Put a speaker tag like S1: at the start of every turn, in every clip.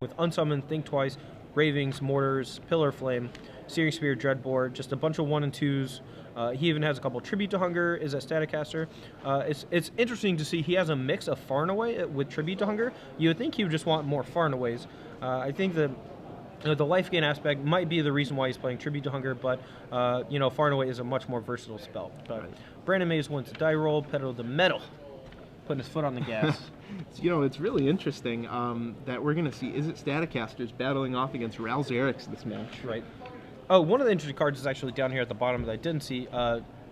S1: with Unsummon, Think Twice, Ravings, Mortars, Pillar Flame, Searing Spear, Dreadbore, just a bunch of 1 and 2s. He even has a couple Tribute to Hunger, is a Staticaster. It's interesting to see he has a mix of Far and Away with Tribute to Hunger. You would think he would just want more Far and Aways. I think that the life gain aspect might be the reason why he's playing Tribute to Hunger, but Far and Away is a much more versatile spell. But right. Brannon Mays wins the die roll, pedal the metal, putting his foot on the gas.
S2: It's really interesting that we're going to see Izzet Staticasters battling off against Ral Zareks this match.
S1: Right. Oh, one of the interesting cards is actually down here at the bottom that I didn't see.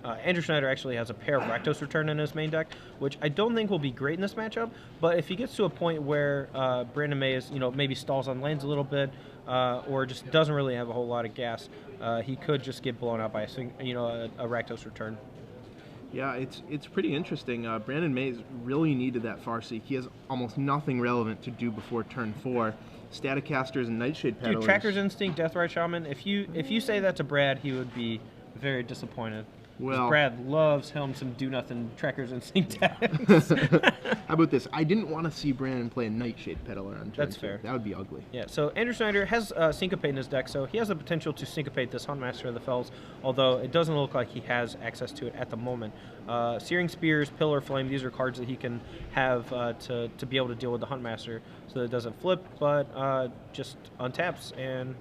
S1: Andrew Schneider actually has a pair of Rakdos Return in his main deck, which I don't think will be great in this matchup, but if he gets to a point where Brannon Mays, maybe stalls on lanes a little bit, or just doesn't really have a whole lot of gas, he could just get blown out by a Rakdos Return.
S2: Yeah, it's pretty interesting. Brannon Mays really needed that Farseek. He has almost nothing relevant to do before turn 4. Staticasters and Nightshade Peddlers.
S1: Dude, Tracker's Instinct, Deathrite Shaman. If you say that to Brad, he would be very disappointed. Well, Brad loves him some do-nothing Tracker's Instinct decks.
S2: How about this? I didn't want to see Brannon play a Nightshade Peddler on turn 2.
S1: That's fair.
S2: That would be ugly.
S1: Yeah, so Andrew Schneider has Syncopate in his deck, so he has the potential to Syncopate this Huntmaster of the Fells, although it doesn't look like he has access to it at the moment. Searing Spears, Pillar Flame, these are cards that he can have to be able to deal with the Huntmaster so that it doesn't flip, but just untaps and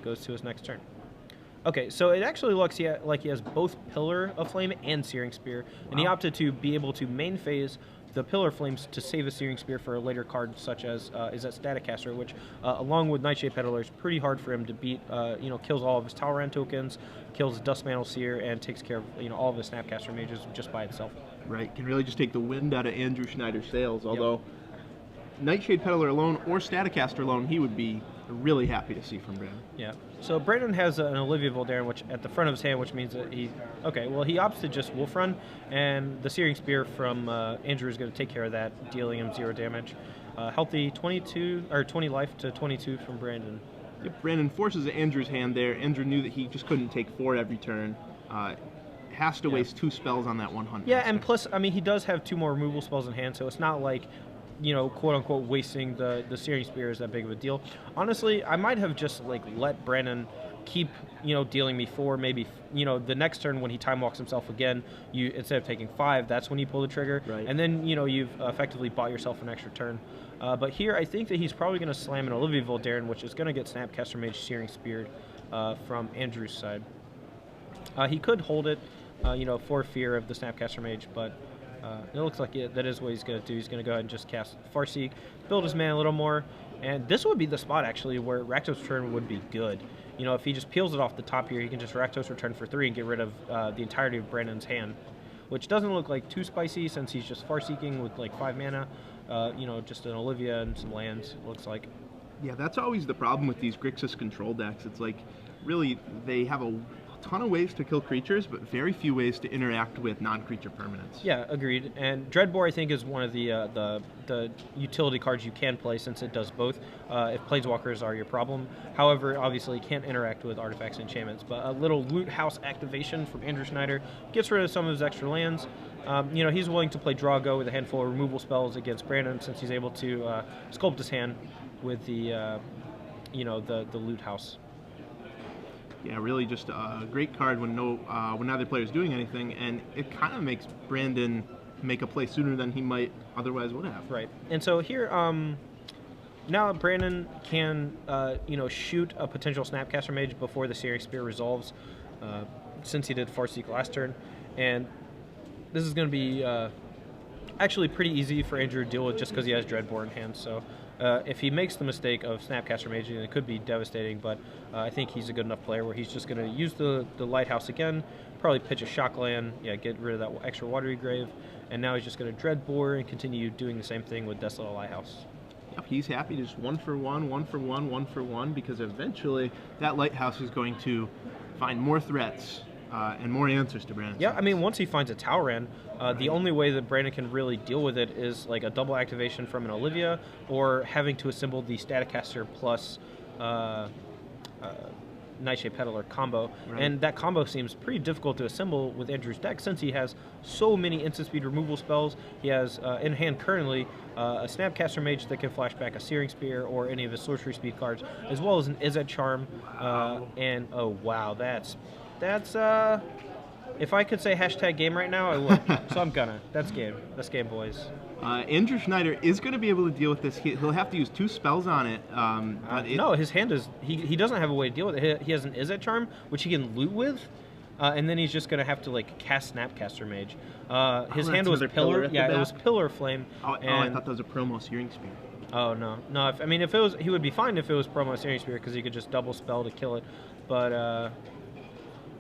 S1: goes to his next turn. Okay, so it actually looks like he has both Pillar of Flame and Searing Spear, and he opted to be able to main phase the Pillar Flames to save a Searing Spear for a later card such as Izzet Staticaster, which, along with Nightshade Peddler, is pretty hard for him to beat. Kills all of his Talrand tokens, kills Duskmantle Seer, and takes care of all of his Snapcaster mages just by itself.
S2: Right, can really just take the wind out of Andrew Schneider's sails, although Nightshade Peddler alone or Staticaster alone, he would be really happy to see from Brannon.
S1: Yeah. So Brannon has an Olivia Voldaren which at the front of his hand, which means that he opts to just Wolf Run, and the Searing Spear from Andrew is going to take care of that, dealing him 0 damage. Healthy 20 life to 22 from Brandon.
S2: Yep, Brannon forces Andrew's hand there. Andrew knew that he just couldn't take 4 every turn. Has to waste 2 spells on that 100.
S1: Yeah, and plus, I mean, he does have 2 more removal spells in hand, so it's not like, quote unquote, wasting the Searing Spear is that big of a deal. Honestly, I might have just let Brannon keep dealing me 4. Maybe the next turn when he time walks himself again, you instead of taking 5, that's when you pull the trigger,
S2: right.
S1: And then you've effectively bought yourself an extra turn. But here, I think that he's probably going to slam an Olivia Voldaren, which is going to get Snapcaster Mage Searing Speared from Andrew's side. He could hold it, for fear of the Snapcaster Mage, but it looks like that is what he's going to do. He's going to go ahead and just cast Farseek, build his mana a little more, and this would be the spot, actually, where Rakdos Return would be good. If he just peels it off the top here, he can just Rakdos Return for 3 and get rid of the entirety of Brandon's hand, which doesn't look like too spicy since he's just Farseeking with 5 mana, just an Olivia and some lands, it looks like.
S2: Yeah, that's always the problem with these Grixis control decks. It's like, really, they have a ton of ways to kill creatures, but very few ways to interact with non-creature permanents.
S1: Yeah, agreed. And Dreadbore, I think, is one of the utility cards you can play since it does both. If Planeswalkers are your problem, however, obviously you can't interact with artifacts and enchantments. But a little Loot House activation from Andrew Schneider gets rid of some of his extra lands. He's willing to play Draw-Go with a handful of removal spells against Brannon since he's able to sculpt his hand with the Loot House.
S2: Yeah, really just a great card when neither player is doing anything, and it kind of makes Brandon make a play sooner than he might otherwise would have.
S1: Right. And so here, now Brandon can, shoot a potential Snapcaster Mage before the Searing Spear resolves, since he did Farseek last turn, and this is going to be actually pretty easy for Andrew to deal with just because he has Dreadbore in hand, so if he makes the mistake of Snapcaster Maging, it could be devastating, but I think he's a good enough player where he's just going to use the Lighthouse again, probably pitch a Shock Land, get rid of that extra Watery Grave, and now he's just going to Dreadbore and continue doing the same thing with Desolate Lighthouse.
S2: Yep, he's happy just 1 for 1, 1 for 1, 1 for 1, because eventually that Lighthouse is going to find more threats and more answers to Brandon.
S1: Yeah, I mean, once he finds a Talrand, the only way that Brandon can really deal with it is like a double activation from an Olivia, or having to assemble the Staticaster plus Nightshade Peddler combo.
S2: Right.
S1: And that combo seems pretty difficult to assemble with Andrew's deck since he has so many instant speed removal spells. He has in hand currently a Snapcaster Mage that can flash back a Searing Spear or any of his sorcery speed cards, as well as an Izzet Charm. And oh wow, that's if I could say hashtag game right now, I would. So I'm gonna. That's game. That's game, boys.
S2: Andrew Schneider is going to be able to deal with this. He'll have to use 2 spells on it.
S1: No, his hand is... He doesn't have a way to deal with it. He has an Izzet Charm, which he can loot with, and then he's just going to have to like cast Snapcaster Mage. His hand was Pillar. Yeah, it was Pillar Flame.
S2: I thought that was a promo Searing Spear.
S1: Oh, no. No, if it was... He would be fine if it was promo Searing Spear, because he could just double spell to kill it. But,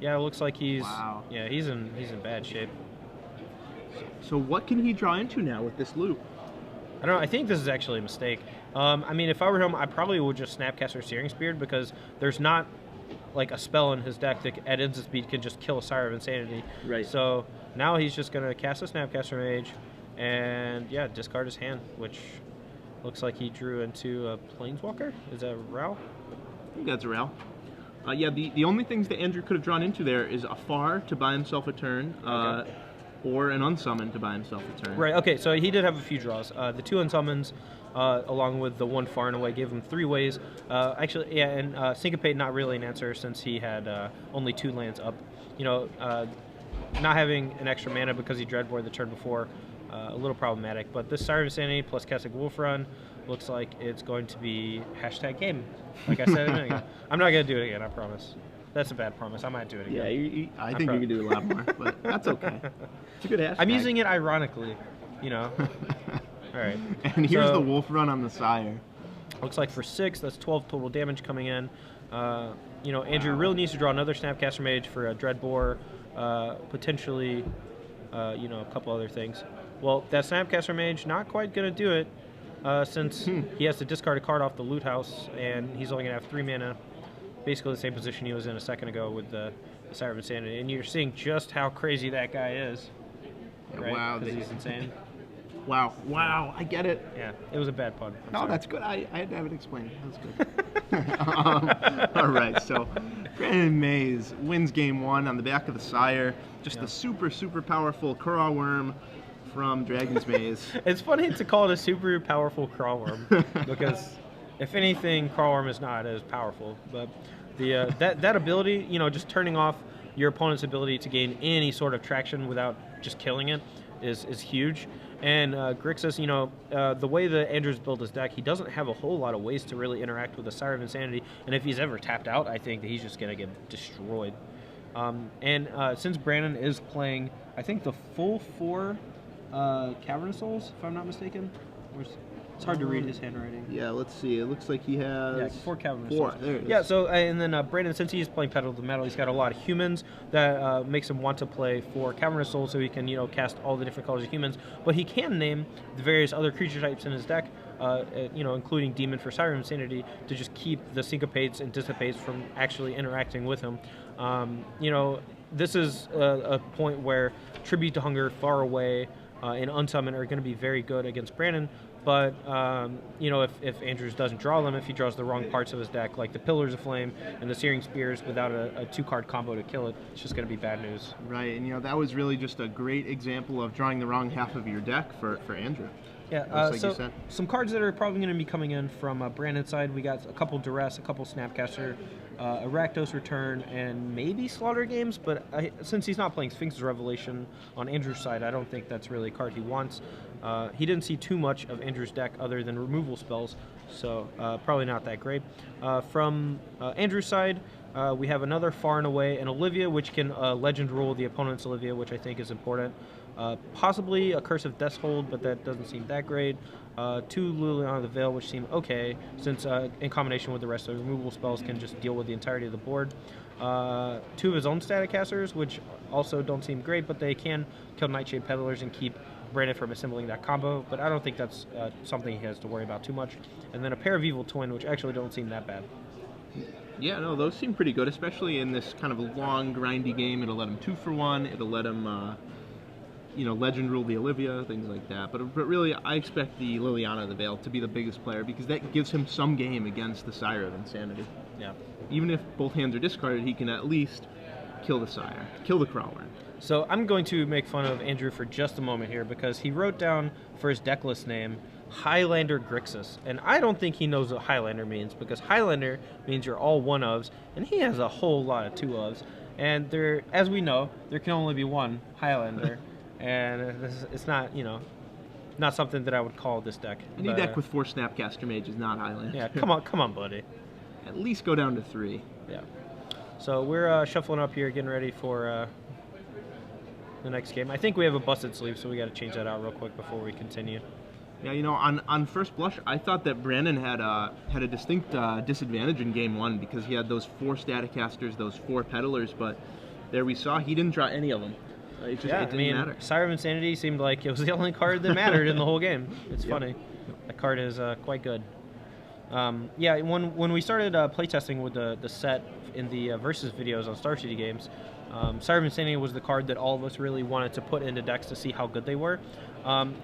S1: yeah, it looks like he's...
S2: Wow.
S1: Yeah, he's in bad shape.
S2: So what can he draw into now with this loot?
S1: I don't know. I think this is actually a mistake. I mean, if I were him, I probably would just Snapcaster Searing Spear because there's not like a spell in his deck that at instant speed can just kill a Sire of Insanity.
S2: Right.
S1: So now he's just going to cast a Snapcaster Mage and, yeah, discard his hand, which looks like he drew into a Planeswalker. Is that Ral?
S2: I think that's Ral. Yeah, the only things that Andrew could have drawn into there is a Far to buy himself a turn.
S1: Okay.
S2: Or an Unsummon to buy himself a turn.
S1: Right, okay, so he did have a few draws. The 2 Unsummons, along with the 1 Far and Away, gave him 3 ways. Actually, yeah, and Syncopate not really an answer since he had only 2 lands up. You know, not having an extra mana because he Dreadbore the turn before, a little problematic. But this Sire of Insanity plus Keswick Wolf Run looks like it's going to be hashtag game. Like I said a minute ago. I'm not going to do it again, I promise. That's a bad promise. I might do it again.
S2: Yeah, I think you can do a lot more, but that's okay. It's a good hashtag.
S1: I'm using it ironically, you know. All right.
S2: And here's the Wolf Run on the Sire.
S1: Looks like for 6, that's 12 total damage coming in. You know, Andrew really needs to draw another Snapcaster Mage for a Dreadbore, potentially, you know, a couple other things. Well, that Snapcaster Mage not quite going to do it since he has to discard a card off the Loot House, and he's only going to have 3 mana. Basically the same position he was in a second ago with the Sire of Insanity. And you're seeing just how crazy that guy is. Right?
S2: Wow.
S1: Because he's insane.
S2: Wow, I get it.
S1: Yeah, it was a bad pun. I'm sorry.
S2: That's good. I had to have it explained. That was good. All right, so Brannon Mays wins game 1 on the back of the Sire. Just a super, super powerful Craw Worm from Dragon's Maze.
S1: It's funny to call it a super powerful Craw Worm because... If anything, Craw Worm is not as powerful, but the that ability, you know, just turning off your opponent's ability to gain any sort of traction without just killing it is huge. And Grixis, you know, the way that Andrew's built his deck, he doesn't have a whole lot of ways to really interact with the Sire of Insanity, and if he's ever tapped out, I think that he's just going to get destroyed. And since Brannon is playing, I think the full 4 Cavernous Souls, if I'm not mistaken, it's hard to read his handwriting.
S2: Yeah, let's see. It looks like he has
S1: 4 Cavernous
S2: Souls.
S1: Souls.
S2: There it is.
S1: Yeah, so and then Brandon, since he's playing Pedal to the Metal, he's got a lot of humans that makes him want to play 4 Cavernous Souls, so he can, you know, cast all the different colors of humans. But he can name the various other creature types in his deck, you know, including Demon for Sire of Insanity, to just keep the Syncopates and Dissipates from actually interacting with him. You know, this is a point where Tribute to Hunger, Far Away, and Unsummon are going to be very good against Brannon. But, you know, if Andrews doesn't draw them, if he draws the wrong parts of his deck, like the Pillars of Flame and the Searing Spears without a 2-card combo to kill it, it's just going to be bad news.
S2: Right, and, you know, that was really just a great example of drawing the wrong half of your deck for Andrew.
S1: Yeah, so some cards that are probably going to be coming in from Brandon's side, we got a couple Duress, a couple Snapcaster, a Rakdos Return, and maybe Slaughter Games, but since he's not playing Sphinx's Revelation on Andrew's side, I don't think that's really a card he wants. He didn't see too much of Andrew's deck other than removal spells, so probably not that great. From Andrew's side, we have another Far and Away, and Olivia, which can legend rule the opponent's Olivia, which I think is important. Possibly a Curse of Death's Hold, but that doesn't seem that great. 2 Liliana of the Veil, which seem okay, since in combination with the rest of the removal spells can just deal with the entirety of the board. 2 of his own static casters, which also don't seem great, but they can kill Nightshade Peddlers and keep Brandon from assembling that combo, but I don't think that's something he has to worry about too much. And then a pair of Evil Twin, which actually don't seem that bad.
S2: Yeah, no, those seem pretty good, especially in this kind of a long, grindy game. It'll let him 2 for 1. It'll let him, you know, legend rule the Olivia, things like that. But really, I expect the Liliana of the Veil to be the biggest player because that gives him some game against the Sire of Insanity.
S1: Yeah.
S2: even if both hands are discarded, he can at least kill the sire, kill the crawler.
S1: So I'm going to make fun of Andrew for just a moment here because he wrote down for his deck list name Highlander Grixis, and I don't think he knows what Highlander means, because Highlander means you're all one-ofs, and he has a whole lot of two-ofs, and there, as we know, there can only be one Highlander, and it's not, you know, not something that I would call this deck.
S2: Any deck with 4 Snapcaster Mage is not Highlander.
S1: Yeah, come on, buddy.
S2: At least go down to 3.
S1: Yeah. So we're shuffling up here, getting ready for the next game. I think we have a busted sleeve, so we got to change that out real quick before we continue.
S2: Yeah, you know, on first blush, I thought that Brannon had a distinct disadvantage in game 1 because he had those 4 Staticasters, those 4 Peddlers, but there we saw he didn't draw any of them. It didn't matter.
S1: Siren of Insanity seemed like it was the only card that mattered in the whole game. It's funny. That card is quite good. Yeah, when we started playtesting with the set in the versus videos on Star City games, Siren of Insanity was the card that all of us really wanted to put into decks to see how good they were.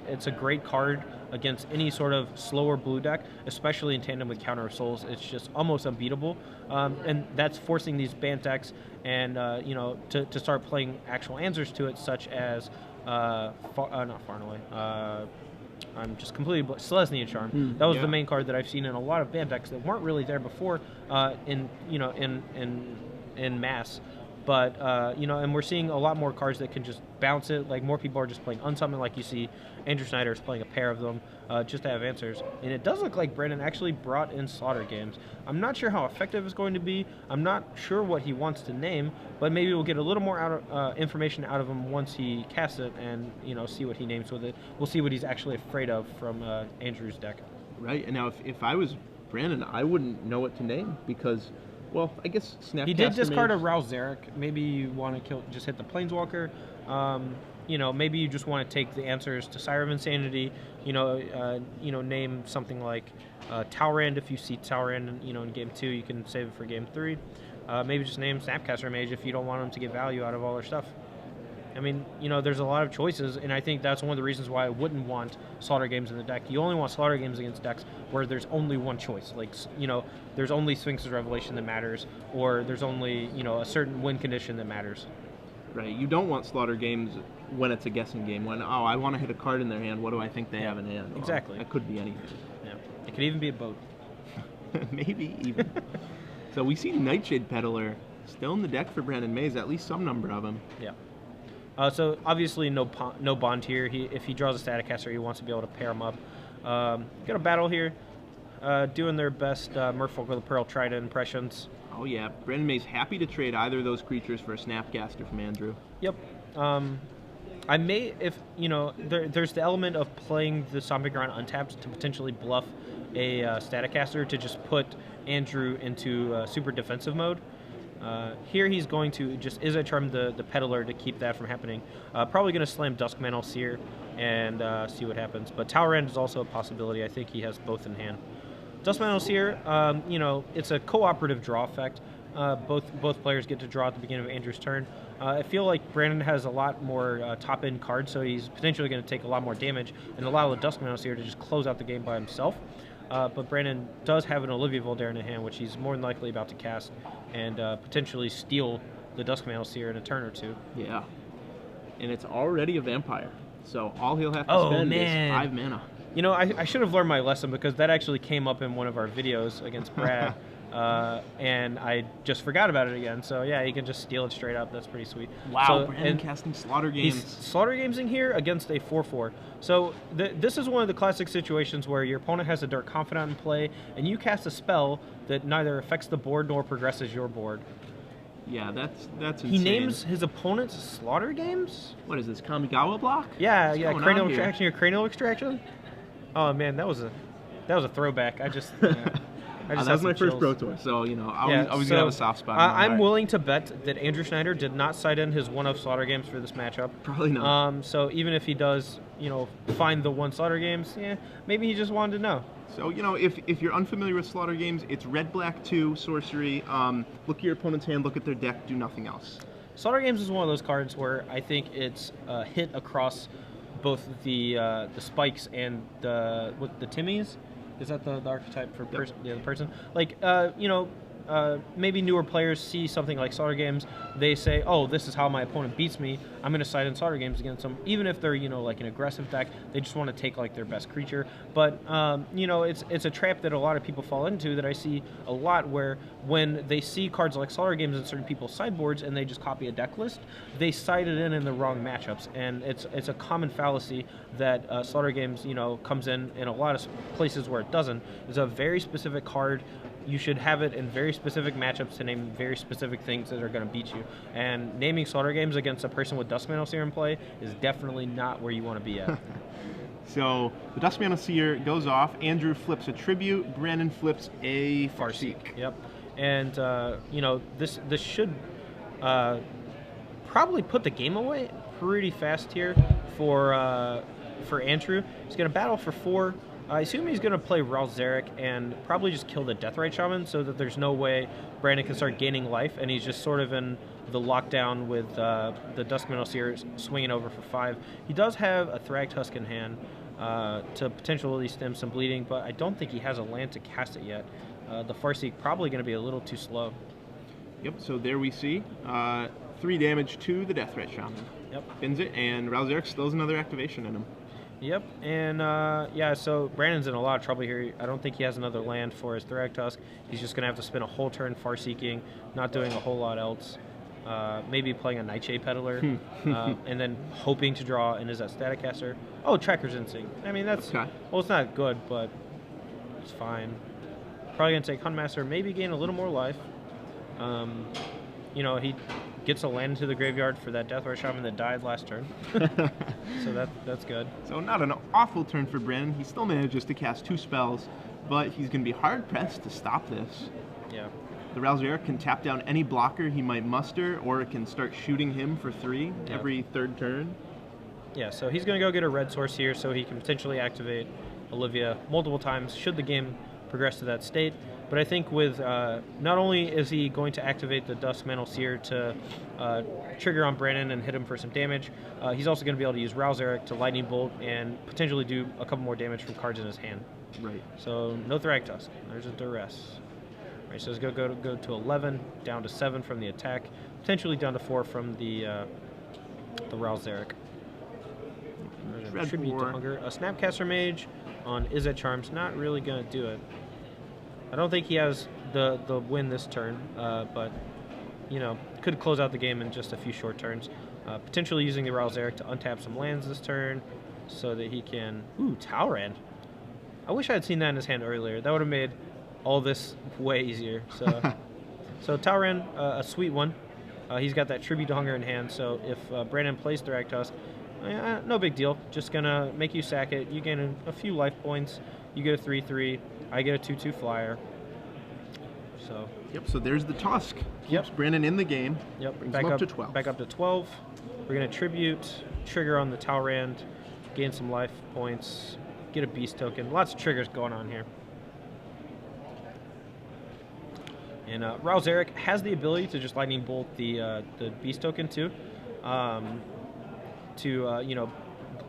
S1: It's a great card against any sort of slower blue deck, especially in tandem with Counter of Souls. It's just almost unbeatable, and that's forcing these banned decks and you know, to start playing actual answers to it, such as not Far and Away. I'm just completely Selesnya Charm. That was the main card that I've seen in a lot of banned decks that weren't really there before in mass. But, you know, and we're seeing a lot more cards that can just bounce it. Like, more people are just playing Unsummon, like you see Andrew Schneider is playing a pair of them just to have answers. And it does look like Brannon actually brought in Slaughter Games. I'm not sure how effective it's going to be. I'm not sure what he wants to name, but maybe we'll get a little more information out of him once he casts it and, you know, see what he names with it. We'll see what he's actually afraid of from Andrew's deck.
S2: Right, and now if I was Brannon, I wouldn't know what to name because... Well, I guess Snapcaster
S1: He did discard
S2: Mage.
S1: a Rouse Zarek. Maybe you want to just hit the Planeswalker. You know, maybe you just want to take the answers to Siren of Insanity. You know, name something like Talrand. If you see Talrand, you know, in game 2, you can save it for game 3. Maybe just name Snapcaster Mage if you don't want them to get value out of all their stuff. I mean, you know, there's a lot of choices, and I think that's one of the reasons why I wouldn't want Slaughter Games in the deck. You only want Slaughter Games against decks where there's only one choice. Like, you know, there's only Sphinx's Revelation that matters, or there's only, you know, a certain win condition that matters.
S2: Right. You don't want Slaughter Games when it's a guessing game. When, oh, I want to hit a card in their hand. What do I think they have in hand?
S1: Exactly.
S2: Well, that could be anything.
S1: Yeah. It could even be a boat.
S2: Maybe even. So we see Nightshade Peddler still in the deck for Brannon Mays, at least some number of them.
S1: Yeah. So obviously no bond here. If he draws a Staticaster, he wants to be able to pair them up. Got a battle here, doing their best Merfolk with the Pearl Trident impressions.
S2: Oh yeah, Brannon Mays happy to trade either of those creatures for a Snapcaster from Andrew.
S1: Yep. I may, if you know, there's the element of playing the Stomping Ground untapped to potentially bluff a Staticaster to just put Andrew into super defensive mode. Here he's going to just Izzet Charm the Peddler to keep that from happening. Probably going to slam Duskman Alseer and see what happens. But Talrand is also a possibility. I think he has both in hand. Duskman Alseer, you know, it's a cooperative draw effect. Both players get to draw at the beginning of Andrew's turn. I feel like Brannon has a lot more top-end cards, so he's potentially going to take a lot more damage and allow the Duskman Alseer to just close out the game by himself. But Brannon does have an Olivia Voldaren in hand, which he's more than likely about to cast and potentially steal the Duskman Alseer in a turn or two.
S2: Yeah. And it's already a vampire. So all he'll have to spend is 5 mana.
S1: You know, I should have learned my lesson because that actually came up in one of our videos against Brad. And I just forgot about it again. So yeah, he can just steal it straight up. That's pretty sweet.
S2: Wow,
S1: so,
S2: Brannon casting Slaughter Games.
S1: He's Slaughter Games in here against a 4/4. So this is one of the classic situations where your opponent has a Dark Confidant in play, and you cast a spell that neither affects the board nor progresses your board.
S2: Yeah, that's insane.
S1: He names his opponents Slaughter Games?
S2: What is this, Kamigawa block?
S1: Yeah,
S2: What's
S1: yeah,
S2: going
S1: cranial
S2: on here?
S1: extraction or cranial extraction? Oh man, that was a throwback. I just
S2: That was my first Pro Tour, so you know I was gonna have a soft spot.
S1: I'm willing to bet that Andrew Schneider did not side in his one of Slaughter Games for this matchup.
S2: Probably not.
S1: So even if he does, you know, find the one Slaughter Games, yeah, maybe he just wanted to know.
S2: So you know, if you're unfamiliar with Slaughter Games, it's red, black, 2 sorcery. Look at your opponent's hand, look at their deck, do nothing else.
S1: Slaughter Games is one of those cards where I think it's hit across both the spikes and the Timmies. Is that the archetype for the person? Like, you know, maybe newer players see something like Slaughter Games, they say, oh, this is how my opponent beats me, I'm going to side in Slaughter Games against them. Even if they're, like an aggressive deck, they just want to take like their best creature. But, it's a trap that a lot of people fall into that I see a lot, where when they see cards like Slaughter Games in certain people's sideboards and they just copy a deck list, they side it in the wrong matchups. And it's a common fallacy that Slaughter Games, comes in a lot of places where it doesn't. It's a very specific card. You should have it in very specific matchups to name very specific things that are going to beat you. And naming Slaughter Games against a person with Duskmantle Seer in play is definitely not where you want to be at.
S2: So the Duskmantle Seer goes off. Andrew flips a Tribute. Brannon flips a Farseek.
S1: Yep. And, this should probably put the game away pretty fast here for Andrew. He's going to battle for 4. I assume he's going to play Ral Zarek and probably just kill the Deathrite Shaman so that there's no way Brannon can start gaining life, and he's just sort of in the lockdown with the Duskmantle Seer swinging over for 5. He does have a Thragtusk in hand to potentially stem some bleeding, but I don't think he has a land to cast it yet. The Farseek probably going to be a little too slow.
S2: Yep, so there we see 3 damage to the Deathrite Shaman.
S1: Yep.
S2: Spins it, and Ral Zarek still has another activation in him.
S1: Yep, and so Brandon's in a lot of trouble here. I don't think he has another land for his Thragtusk. He's just going to have to spend a whole turn Farseeking, not doing a whole lot else. Maybe playing a Nightshade Peddler, and then hoping to draw, and is that Static Caster? Oh, Tracker's Instinct. I mean, that's,
S2: okay.
S1: Well, it's not good, but it's fine. Probably going to take Huntmaster, maybe gain a little more life. He gets a land into the graveyard for that Deathrite Shaman that died last turn. So that's good.
S2: So not an awful turn for Brannon. He still manages to cast 2 spells, but he's going to be hard-pressed to stop this.
S1: Yeah.
S2: The Ral Zarek can tap down any blocker he might muster, or it can start shooting him for 3 every 3rd turn.
S1: Yeah, so he's going to go get a red source here so he can potentially activate Olivia multiple times should the game progress to that state. But I think with not only is he going to activate the Duskmantle Seer to trigger on Brannon and hit him for some damage, he's also going to be able to use Ral Zarek to Lightning Bolt and potentially do a couple more damage from cards in his hand.
S2: Right.
S1: So no Thragtusk. There's a duress. All right, so it's going to go to 11, down to 7 from the attack, potentially down to 4 from the Ral Zarek. Tribute to Hunger. A Snapcaster Mage on Izzet Charm's not really going to do it. I don't think he has the win this turn, but could close out the game in just a few short turns. Potentially using the Ral Zarek to untap some lands this turn, so that he can. Ooh, Talrand. I wish I had seen that in his hand earlier. That would have made all this way easier. So Talrand, a sweet one. He's got that Tribute to Hunger in hand. So if Brannon plays Thragtusk, no big deal. Just gonna make you sack it. You gain a few life points. You get a 3/3. I get a 2/2 flyer. So.
S2: Yep. So there's the Tusk. Keeps
S1: Yep.
S2: Brannon in the game.
S1: Yep.
S2: Brings him up to 12.
S1: Back up to 12. We're gonna tribute, trigger on the Talrand, gain some life points, get a beast token. Lots of triggers going on here. And Ral Zarek has the ability to just Lightning Bolt the beast token too, to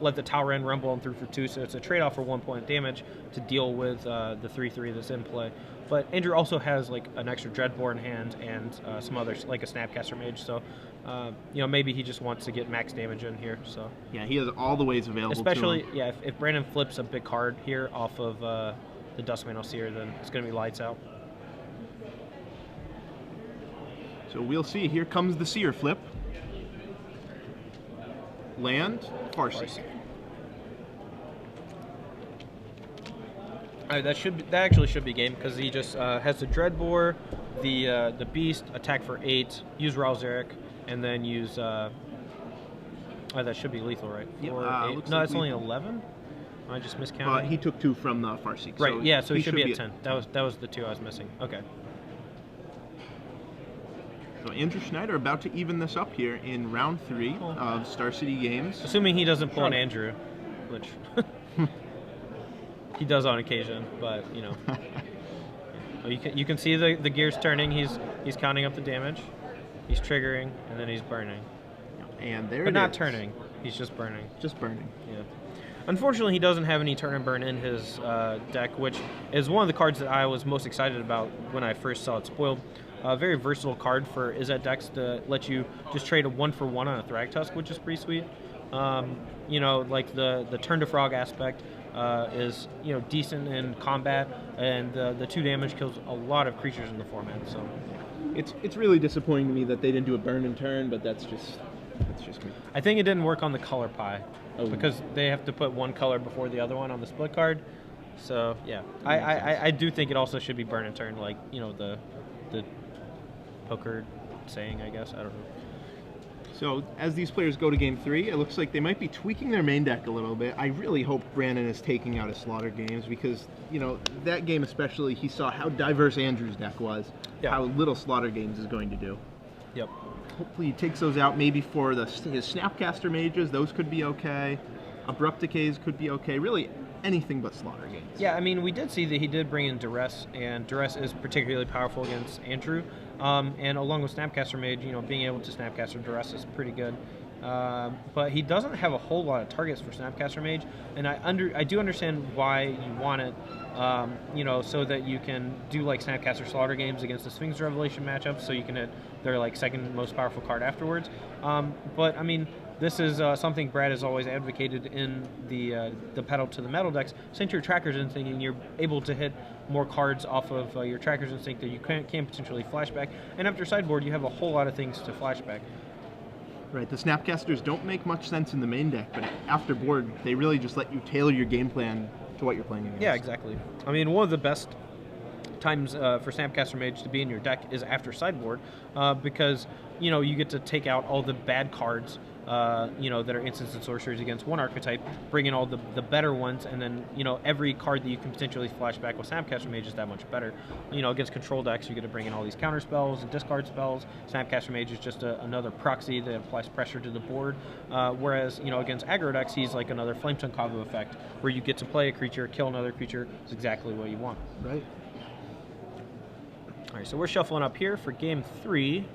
S1: let the Talrand rumble on through for 2, so it's a trade-off for 1 point damage to deal with the 3/3 that's in play. But Andrew also has like an extra Dreadbore in hand and some others, like a Snapcaster Mage, so maybe he just wants to get max damage in here. So
S2: yeah, he has all the ways available
S1: especially,
S2: to him.
S1: yeah, if Brannon flips a big card here off of the Duskmantle Seer, then it's going to be lights out.
S2: So we'll see. Here comes the Seer flip. Land, Farseek.
S1: All right, that actually should be game because he just has the Dreadbore, the Beast, attack for 8, use Ral Zarek, and then use. That should be lethal, right?
S2: Yep,
S1: no,
S2: like
S1: it's only 11. I just miscounted.
S2: But he took 2 from the Farseek.
S1: Right.
S2: So
S1: yeah. So he should be at 10.
S2: 10.
S1: That was the 2 I was missing. Okay.
S2: So Andrew Schneider about to even this up here in round 3 of Star City Games.
S1: Assuming he doesn't pull an Andrew, which he does on occasion, but you can see the gears turning. He's counting up the damage. He's triggering, and then he's burning.
S2: And there
S1: but
S2: it
S1: not
S2: is.
S1: turning. He's just burning.
S2: Just burning.
S1: Yeah. Unfortunately, he doesn't have any turn and burn in his deck, which is one of the cards that I was most excited about when I first saw it spoiled. A very versatile card for Izzet decks to let you just trade a 1-for-1 on a Thragtusk, which is pretty sweet. You know, like the turn to frog aspect is decent in combat, and the 2 damage kills a lot of creatures in the format. So
S2: it's really disappointing to me that they didn't do a burn and turn, but that's just me.
S1: I think it didn't work on the color pie because they have to put one color before the other one on the split card. So yeah, I do think it also should be burn and turn, like the poker saying, I guess. I don't know.
S2: So as these players go to game 3, it looks like they might be tweaking their main deck a little bit. I really hope Brannon is taking out his Slaughter games because, that game especially, he saw how diverse Andrew's deck was, how little Slaughter games is going to do.
S1: Yep.
S2: Hopefully he takes those out maybe for his Snapcaster Mages. Those could be okay. Abrupt Decays could be okay. Really anything but Slaughter games.
S1: Yeah, I mean, we did see that he did bring in Duress, and Duress is particularly powerful against Andrew. And along with Snapcaster Mage, being able to Snapcaster Duress is pretty good. But he doesn't have a whole lot of targets for Snapcaster Mage, and I do understand why you want it, so that you can do like Snapcaster Slaughter games against the Sphinx Revelation matchup, so you can hit their like second most powerful card afterwards. But I mean, this is something Brad has always advocated in the Pedal to the Metal decks. Since your Tracker's Instinct, and you're able to hit more cards off of your Tracker's Instinct that you can potentially flashback, and after sideboard you have a whole lot of things to flashback.
S2: Right, the Snapcasters don't make much sense in the main deck, but after board they really just let you tailor your game plan to what you're playing against.
S1: Yeah, exactly. I mean, one of the best times for Snapcaster Mage to be in your deck is after sideboard, because you get to take out all the bad cards that are instants and sorceries against one archetype, bring in all the better ones, and then every card that you can potentially flash back with Snapcaster Mage is that much better. Against control decks, you get to bring in all these counter spells and discard spells. Snapcaster Mage is just another proxy that applies pressure to the board, whereas against aggro decks, he's like another Flame Tongue Kavu effect, where you get to play a creature, kill another creature. It's exactly what you want.
S2: Right.
S1: All right, so we're shuffling up here for game 3.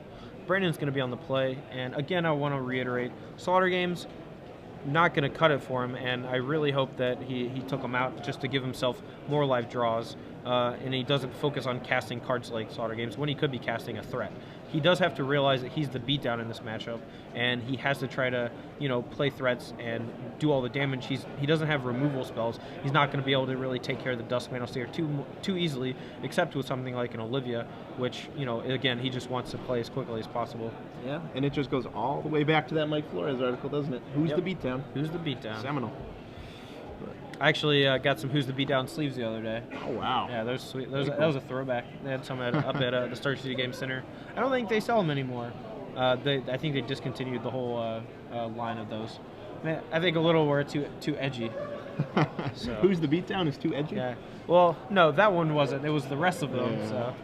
S1: Brandon's going to be on the play, and again, I want to reiterate, Slaughter games, not going to cut it for him, and I really hope that he took them out just to give himself more live draws, and he doesn't focus on casting cards like Slaughter games when he could be casting a threat. He does have to realize that he's the beatdown in this matchup, and he has to try to, play threats and do all the damage. He doesn't have removal spells. He's not going to be able to really take care of the Dusk Mantle Seer too easily, except with something like an Olivia, which, again, he just wants to play as quickly as possible.
S2: Yeah, and it just goes all the way back to that Mike Flores article, doesn't it? Who's the beatdown?
S1: Who's the beatdown?
S2: Seminole.
S1: I actually got some Who's the Beatdown sleeves the other day.
S2: Oh, wow.
S1: Yeah, those sweet. That was a throwback. They had some up at the Star City Game Center. I don't think they sell them anymore. I think they discontinued the whole line of those. I think a little were too edgy. So.
S2: Who's the Beatdown is too edgy?
S1: Yeah. Well, no, that one wasn't. It was the rest of them. Yeah. So.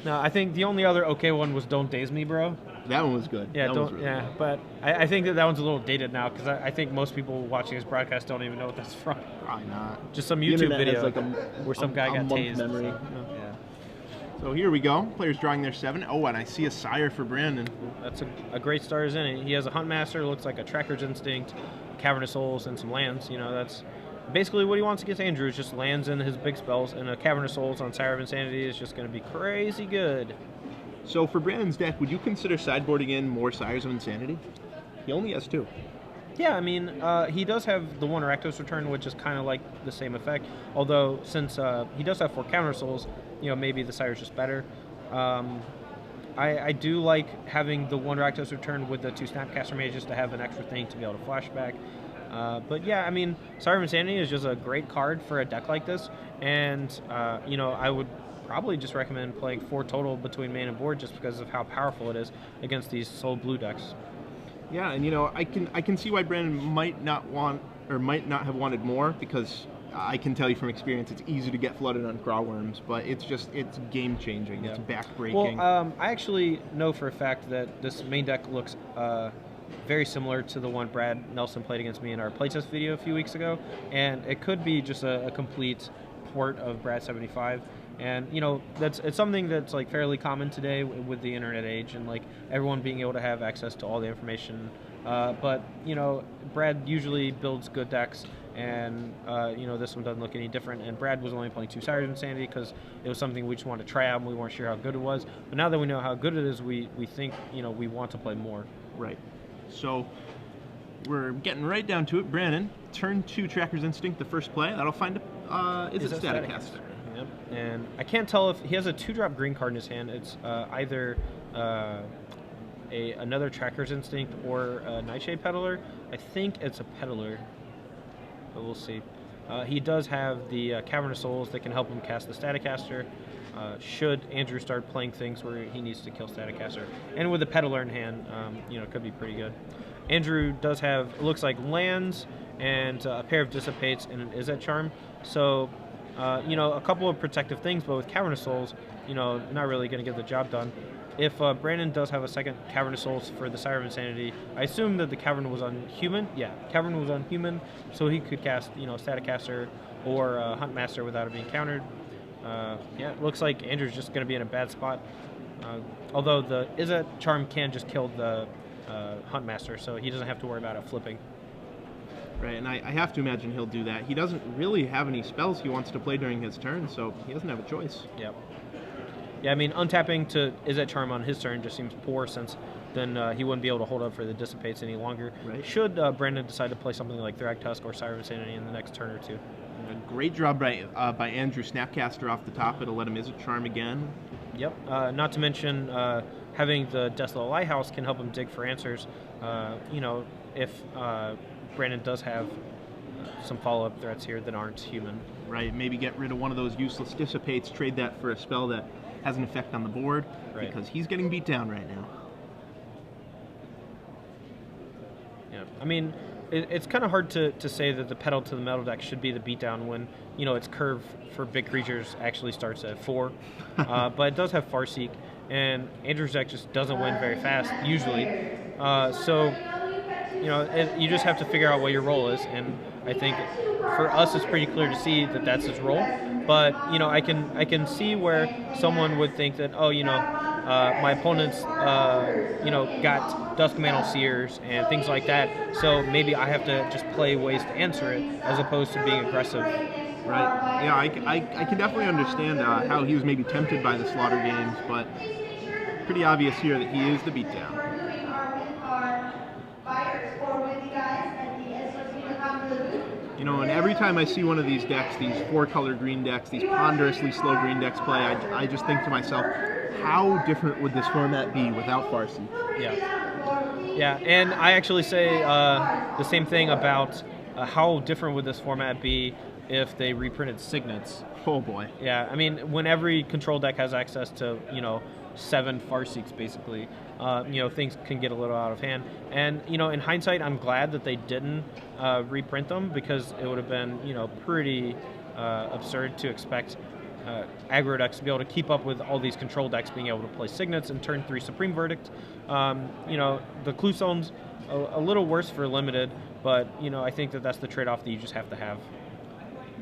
S1: No, I think the only other okay one was Don't Daze Me, Bro.
S2: That one was good.
S1: Yeah,
S2: that
S1: really good. But I think that one's a little dated now because I think most people watching this broadcast don't even know what that's from.
S2: Probably not.
S1: Just some YouTube video
S2: has
S1: where some guy got tased.
S2: Memory.
S1: So, yeah.
S2: So here we go. Players drawing their 7. Oh, and I see a Sire for Brandon.
S1: That's a great start as any. He has a Huntmaster, looks like a Tracker's Instinct, Cavernous Souls, and some lands. That's basically what he wants against Andrew, is just lands and his big spells, and a Cavernous Souls on Sire of Insanity is just going to be crazy good.
S2: So for Brandon's deck, would you consider sideboarding in more Sires of Insanity? He only has 2.
S1: Yeah, I mean, he does have the 1 Rakdos Return, which is kind of like the same effect, although since he does have 4 Counter Souls, maybe the Sire's just better. I do like having the 1 Rakdos Return with the 2 Snapcaster Mages to have an extra thing to be able to flashback. But yeah, I mean, Sire of Insanity is just a great card for a deck like this, and I would probably just recommend playing 4 total between main and board just because of how powerful it is against these soul blue decks.
S2: Yeah, and I can see why Brandon might not have wanted more, because I can tell you from experience it's easy to get flooded on Craw Worms, but it's game changing. It's back-breaking.
S1: Well, I actually know for a fact that this main deck looks very similar to the one Brad Nelson played against me in our playtest video a few weeks ago, and it could be just a complete port of Brad 75. And it's something that's like fairly common today with the internet age, and like everyone being able to have access to all the information. But Brad usually builds good decks, and this one doesn't look any different. And Brad was only playing 2 Sires Insanity because it was something we just wanted to try out, and we weren't sure how good it was. But now that we know how good it is, we think we want to play more.
S2: Right. So we're getting right down to it. Brannon, turn 2 Tracker's Instinct, the first play. That'll find is it Staticaster?
S1: Yep. And I can't tell if he has a 2-drop green card in his hand. It's either another Tracker's Instinct or a Nightshade Peddler. I think it's a Peddler, but we'll see. He does have the Cavern of Souls that can help him cast the Staticaster. Should Andrew start playing things where he needs to kill Staticaster, and with a Peddler in hand, it could be pretty good. Andrew does have, it looks like, lands and a pair of Dissipates and an Izzet Charm. So, a couple of protective things, but with Cavern of Souls, not really going to get the job done. If Brannon does have a second Cavern of Souls for the Sire of Insanity, I assume that the Cavern was on Human. Yeah, Cavern was on Human, so he could cast, Staticaster or Huntmaster without it being countered. It looks like Andrew's just going to be in a bad spot. Although the Izzet Charm can just kill the Huntmaster, so he doesn't have to worry about it flipping.
S2: Right, and I have to imagine he'll do that. He doesn't really have any spells he wants to play during his turn, so he doesn't have a choice.
S1: Yep. Yeah, I mean, untapping to Izzet Charm on his turn just seems poor, since then he wouldn't be able to hold up for the Dissipates any longer.
S2: Right.
S1: Should Brannon decide to play something like Thragtusk or Sire of Insanity in the next turn or two.
S2: A great job by Andrew. Snapcaster off the top. It'll let him Izzet Charm again.
S1: Yep. Not to mention having the Desolate Lighthouse can help him dig for answers. If Brannon does have some follow-up threats here that aren't human.
S2: Right. Maybe get rid of one of those useless Dissipates. Trade that for a spell that has an effect on the board, right, because he's getting beat down right now.
S1: Yeah. I mean, it's kind of hard to say that the Pedal to the Metal deck should be the beatdown when, its curve for big creatures actually starts at 4. But it does have Farseek, and Andrew's deck just doesn't win very fast, usually. You just have to figure out what your role is, and I think for us it's pretty clear to see that that's his role. But, I can see where someone would think that, my opponent's, got Duskmantle Seers and things like that, so maybe I have to just play ways to answer it as opposed to being aggressive.
S2: Right. Yeah, I can definitely understand how he was maybe tempted by the Slaughter games, but pretty obvious here that he is the beatdown. And every time I see one of these decks, these 4-color green decks, these ponderously slow green decks play, I just think to myself, how different would this format be without Farseek?
S1: Yeah, and I actually say the same thing about how different would this format be if they reprinted Signets.
S2: Oh boy.
S1: Yeah, I mean, when every control deck has access to, 7 Farseeks, basically, things can get a little out of hand. And, in hindsight, I'm glad that they didn't reprint them, because it would have been, pretty absurd to expect aggro decks to be able to keep up with all these control decks being able to play Signets and turn 3 Supreme Verdict. The Clue Stone's a little worse for limited, but, I think that that's the trade-off that you just have to have.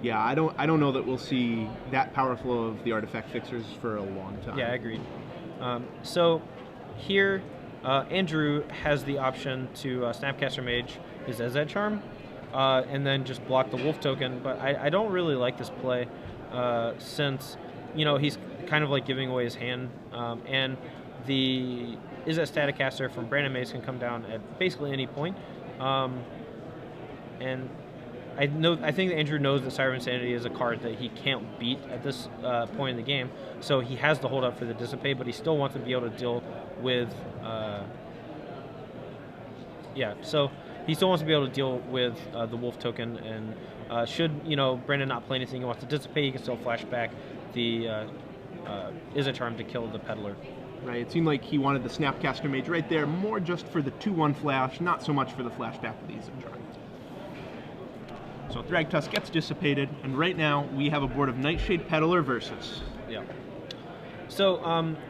S2: Yeah, I don't know that we'll see that powerful of the artifact fixers for a long time.
S1: Yeah, I agree. So here, Andrew has the option to Snapcaster Mage his Izzet Charm, and then just block the Wolf token. But I don't really like this play, since he's kind of like giving away his hand, and the Izzet Staticaster from Brannon Maze can come down at basically any point, and I think that Andrew knows that Sire of Insanity is a card that he can't beat at this point in the game, so he has the hold up for the Dissipate, but he still wants to be able to deal with so he still wants to be able to deal with the Wolf token, and should Brannon not play anything he wants to Dissipate, he can still flash back the Izzet Charm to kill the Peddler.
S2: Right, it seemed like he wanted the Snapcaster Mage right there, more just for the 2-1 flash, not so much for the flashback of the Izzet Charm. So Thragtusk gets dissipated, and right now we have a board of Nightshade Peddler versus.
S1: Yeah. So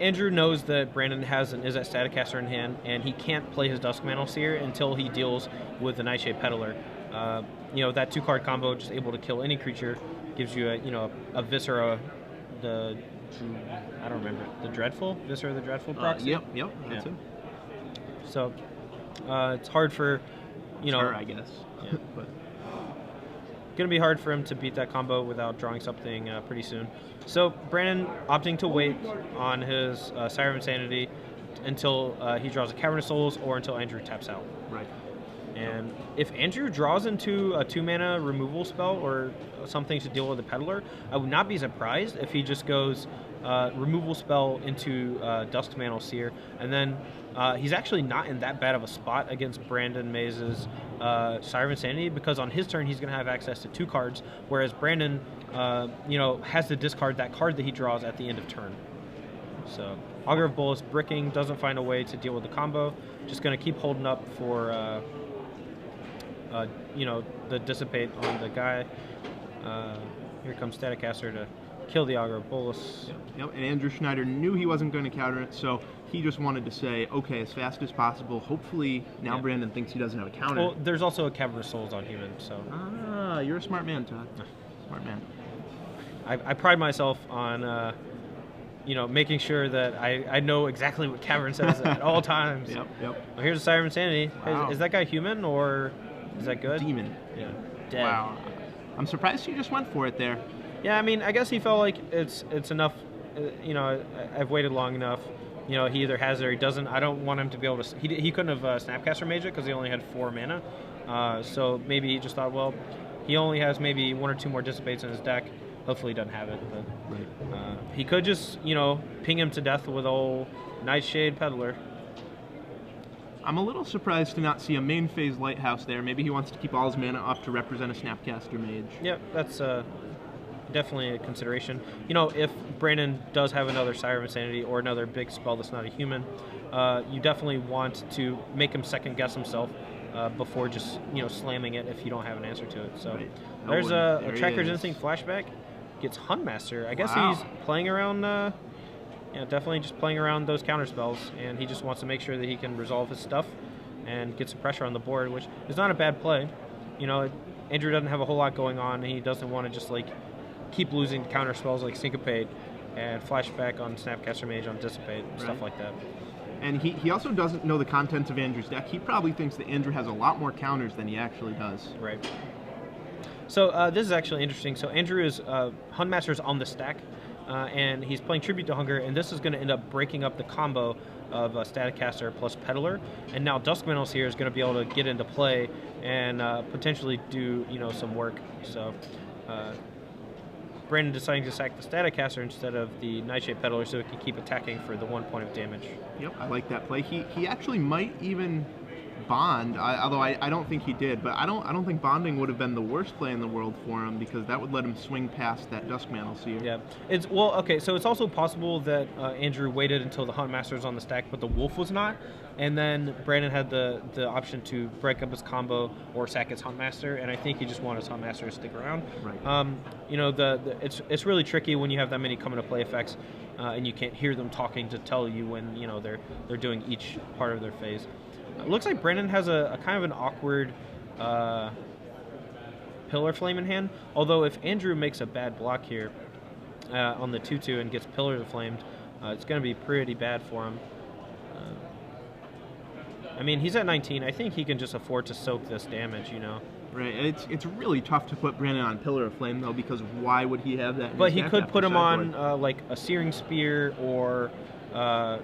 S1: Andrew knows that Brannon has an Izzet Staticaster in hand, and he can't play his Duskmantle Seer until he deals with the Nightshade Peddler. That 2-card combo, just able to kill any creature, gives you a Viscera the I don't remember, the Dreadful, Viscera the Dreadful proxy.
S2: Yep, that's
S1: Yeah.
S2: him.
S1: So it's hard for, you know,
S2: Her, I guess.
S1: Yeah.
S2: But
S1: going to be hard for him to beat that combo without drawing something pretty soon. So Brannon opting to wait on his Sire of Insanity until he draws a Cavern of Souls or until Andrew taps out.
S2: right.
S1: And if Andrew draws into a 2-mana removal spell or something to deal with the Peddler, I would not be surprised if he just goes removal spell into Duskmantle Seer, and then he's actually not in that bad of a spot against Brandon Maze's Sire of Insanity, because on his turn he's going to have access to 2 cards, whereas Brandon, you know, has to discard that card that he draws at the end of turn. So Augur of Bolus bricking, doesn't find a way to deal with the combo, just going to keep holding up for you know, the dissipate on the guy. Here comes Staticaster to kill the Augur of Bolus.
S2: Yep, and Andrew Schneider knew he wasn't going to counter it, so he just wanted to say, okay, as fast as possible. Hopefully now Brandon thinks he doesn't have a counter.
S1: Well, there's also a Cavern of Souls on human, so...
S2: Ah, you're a smart man, Todd. Smart man.
S1: I pride myself on, you know, making sure that I know exactly what Cavern says at all times.
S2: Yep.
S1: Well, here's a Sire of Insanity.
S2: Wow.
S1: Is that guy human, or is that good?
S2: Demon.
S1: Yeah. Dead.
S2: Wow. I'm surprised he just went for it there.
S1: Yeah, I mean, I guess he felt like it's enough. You know, I've waited long enough. You know, he either has it or he doesn't. I don't want him to be able to. He couldn't have Snapcaster Mage it because he only had 4 mana. So maybe he just thought, well, he only has maybe 1 or 2 more Dissipates in his deck. Hopefully he doesn't have it. But
S2: Right.
S1: he could just, you know, ping him to death with old Nightshade Peddler.
S2: I'm a little surprised to not see a main phase Lighthouse there. Maybe he wants to keep all his mana up to represent a Snapcaster Mage.
S1: Yep, that's definitely a consideration. You know, if Brandon does have another Sire of Insanity or another big spell that's not a human, you definitely want to make him second guess himself before just, you know, slamming it if you don't have an answer to it. So
S2: Right.
S1: there's
S2: There
S1: a
S2: he
S1: Tracker's
S2: is.
S1: Instinct flashback. Gets Huntmaster. I guess
S2: Wow.
S1: he's playing around, yeah, definitely just playing around those counter spells, and he just wants to make sure that he can resolve his stuff and get some pressure on the board, which is not a bad play. You know, Andrew doesn't have a whole lot going on, and he doesn't want to just like keep losing counter spells like Syncopate and Flashback on Snapcaster Mage on Dissipate and stuff
S2: Right.
S1: like that.
S2: And he also doesn't know the contents of Andrew's deck. He probably thinks that Andrew has a lot more counters than he actually does.
S1: Right. So this is actually interesting. So Andrew is Huntmaster's on the stack, and he's playing Tribute to Hunger, and this is going to end up breaking up the combo of Staticaster plus Peddler, and now Duskmantle here is going to be able to get into play and potentially do, you know, some work. So Brandon deciding to sack the Staticaster instead of the Nightshade Peddler so he can keep attacking for the 1 point of damage.
S2: Yep, I like that play. He actually might even bond, although I don't think he did, but I don't think bonding would have been the worst play in the world for him, because that would let him swing past that Duskmantle Seer.
S1: Yeah, it's well, okay. So it's also possible that Andrew waited until the Huntmaster was on the stack, but the Wolf was not, and then Brandon had the option to break up his combo or sack his Huntmaster, and I think he just wanted his Huntmaster to stick around.
S2: Right.
S1: You know, it's really tricky when you have that many come into play effects, and you can't hear them talking to tell you when, you know, they're doing each part of their phase. It looks like Brannon has a kind of an awkward Pillar Flame in hand, although if Andrew makes a bad block here on the 2/2 and gets Pillar Flamed, it's going to be pretty bad for him. I mean, he's at 19. I think he can just afford to soak this damage, you know.
S2: Right. It's really tough to put Brandon on Pillar of Flame, though, because why would he have that in
S1: But
S2: his
S1: he
S2: deck
S1: could
S2: after
S1: put him
S2: sideboard?
S1: on like a Searing Spear or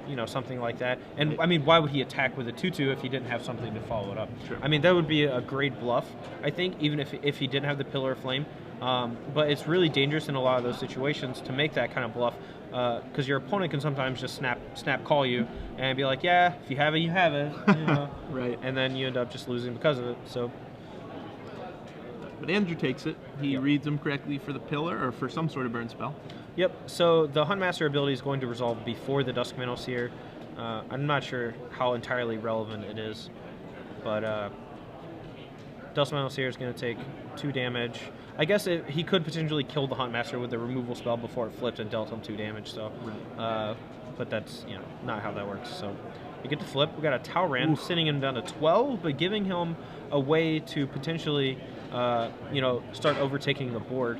S1: you know, something like that. And
S2: Right.
S1: I mean, why would he attack with a 2/2 if he didn't have something to follow it up?
S2: Sure.
S1: I mean, that would be a great bluff, I think, even if he didn't have the Pillar of Flame. But it's really dangerous in a lot of those situations to make that kind of bluff, because your opponent can sometimes just snap call you and be like, yeah, if you have it, you have it. You know?
S2: Right.
S1: And then you end up just losing because of it. So
S2: But Andrew takes it. He
S1: Yep.
S2: reads them correctly for the Pillar or for some sort of burn spell.
S1: Yep, so the Huntmaster ability is going to resolve before the Duskmantle Seer. I'm not sure how entirely relevant it is, but Duskmantle Seer is going to take 2 damage. I guess he could potentially kill the Huntmaster with the removal spell before it flipped and dealt him 2 damage, so, but that's, you know, not how that works. So you get to flip. We got a Talrand sitting him down to 12, but giving him a way to potentially, you know, start overtaking the board.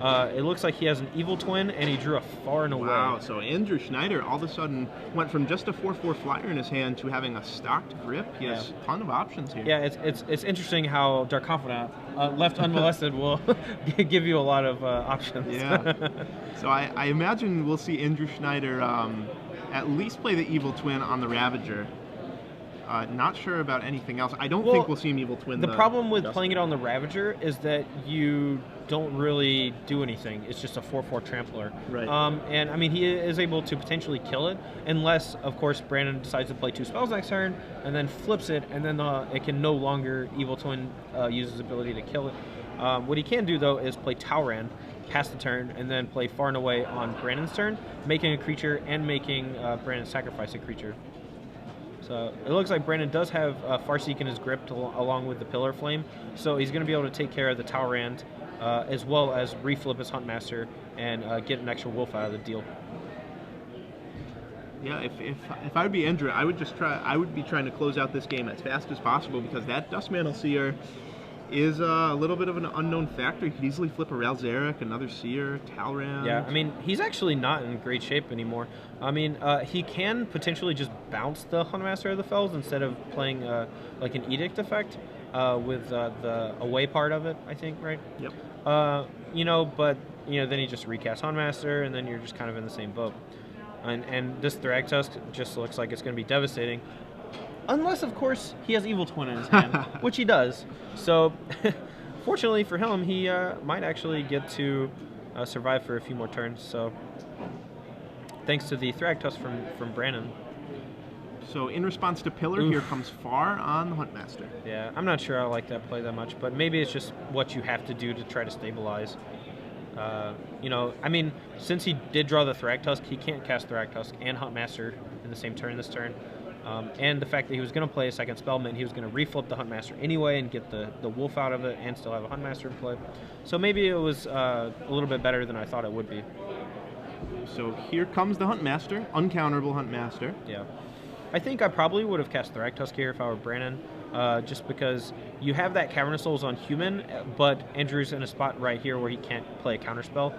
S1: It looks like he has an Evil Twin, and he drew a Far and Away.
S2: Wow, so Andrew Schneider all of a sudden went from just a 4/4 flyer in his hand to having a stocked grip. He has a ton of options here.
S1: Yeah, it's interesting how Dark Confidant, left unmolested, will give you a lot of options.
S2: Yeah. So I imagine we'll see Andrew Schneider at least play the Evil Twin on the Ravager. Not sure about anything else. I don't think we'll see him Evil Twin.
S1: The problem with playing it on the Ravager is that you don't really do anything. It's just a 4/4 trampler.
S2: Right.
S1: And I mean, he is able to potentially kill it, unless, of course, Brannon decides to play 2 spells next turn and then flips it, and then it can no longer Evil Twin use his ability to kill it. What he can do, though, is play Talrand, pass the turn, and then play Far and Away on Brannon's turn, making a creature and making Brannon sacrifice a creature. So it looks like Brannon does have Farseek in his grip along with the Pillar Flame, so he's going to be able to take care of the Talrand as well as reflip his Huntmaster and get an extra wolf out of the deal.
S2: Yeah, if I would be Andrew, I would be trying to close out this game as fast as possible, because that Duskmantle Seer is a little bit of an unknown factor. He could easily flip a Ralzeric, another Seer, Talrand.
S1: Yeah, I mean, he's actually not in great shape anymore. I mean, he can potentially just bounce the Huntmaster of the Fells instead of playing like an Edict effect with the away part of it, I think, right?
S2: Yep.
S1: You know, but then he just recasts Huntmaster, and then you're just kind of in the same boat. And this Thragtusk just looks like it's going to be devastating. Unless, of course, he has Evil Twin in his hand, which he does. So, fortunately for him, he might actually get to survive for a few more turns. So, thanks to the Thragtusk from Brannon.
S2: So, in response to Pillar, here comes Far on the Huntmaster.
S1: Yeah, I'm not sure I like that play that much, but maybe it's just what you have to do to try to stabilize. I mean, since he did draw the Thragtusk, he can't cast Thragtusk and Huntmaster in the same turn this turn. And the fact that he was going to play a second spell meant he was going to reflip the Huntmaster anyway and get the wolf out of it and still have a Huntmaster in play. So maybe it was a little bit better than I thought it would be.
S2: So here comes the Huntmaster, uncounterable Huntmaster.
S1: Yeah. I think I probably would have cast Thragtusk here if I were Brannon, just because you have that Cavern of Souls on human, but Andrew's in a spot right here where he can't play a counterspell.